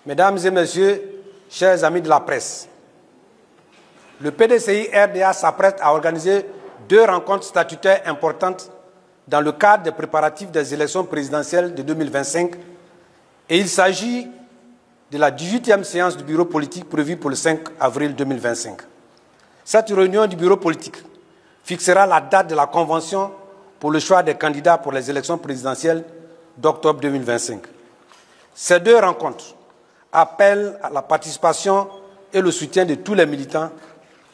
Mesdames et messieurs, chers amis de la presse, le PDCI-RDA s'apprête à organiser 2 rencontres statutaires importantes dans le cadre des préparatifs des élections présidentielles de 2025 et il s'agit de la 18e séance du bureau politique prévue pour le 5 avril 2025. Cette réunion du bureau politique fixera la date de la convention pour le choix des candidats pour les élections présidentielles d'octobre 2025. Ces 2 rencontres appellent à la participation et le soutien de tous les militants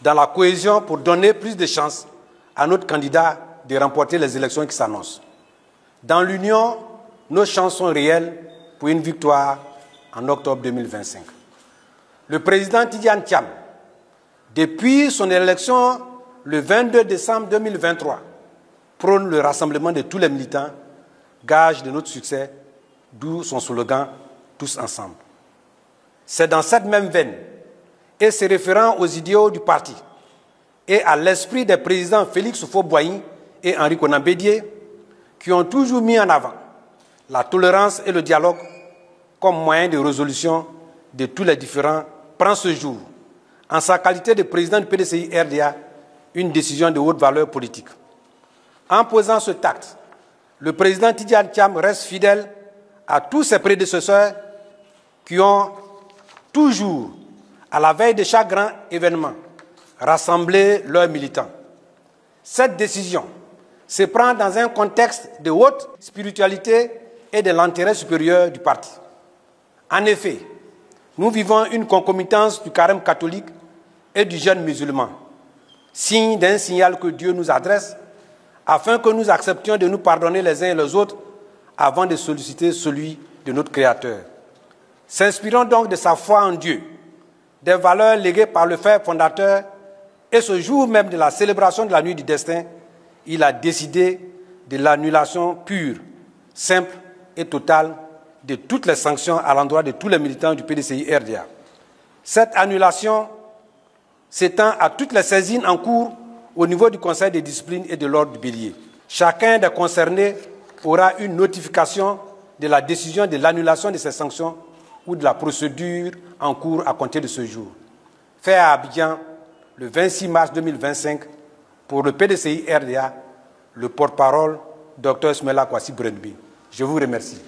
dans la cohésion pour donner plus de chances à notre candidat de remporter les élections qui s'annoncent. Dans l'Union, nos chances sont réelles pour une victoire en octobre 2025. Le président Tidjane Thiam, depuis son élection le 22 décembre 2023, prône le rassemblement de tous les militants, gage de notre succès, d'où son slogan « Tous ensemble ». C'est dans cette même veine et se référant aux idéaux du parti et à l'esprit des présidents Félix Houphouët-Boigny et Henri Konan Bédié, qui ont toujours mis en avant la tolérance et le dialogue comme moyen de résolution de tous les différends, prend ce jour, en sa qualité de président du PDCI-RDA, une décision de haute valeur politique. En posant ce acte, le président Tidjane Thiam reste fidèle à tous ses prédécesseurs qui ont toujours, à la veille de chaque grand événement, rassemblé leurs militants. Cette décision se prend dans un contexte de haute spiritualité et de l'intérêt supérieur du parti. En effet, nous vivons une concomitance du carême catholique et du jeûne musulman, signe d'un signal que Dieu nous adresse afin que nous acceptions de nous pardonner les uns et les autres avant de solliciter celui de notre Créateur. S'inspirant donc de sa foi en Dieu, des valeurs léguées par le Père fondateur, et ce jour même de la célébration de la nuit du destin, il a décidé de l'annulation pure, simple et totale de toutes les sanctions à l'endroit de tous les militants du PDCI-RDA. Cette annulation s'étend à toutes les saisines en cours au niveau du Conseil de discipline et de l'ordre du Bélier. Chacun des concernés aura une notification de la décision de l'annulation de ces sanctions ou de la procédure en cours à compter de ce jour. Fait à Abidjan le 26 mars 2025 pour le PDCI-RDA, le porte-parole Dr Ismaila Kouassi Brenbi. Je vous remercie.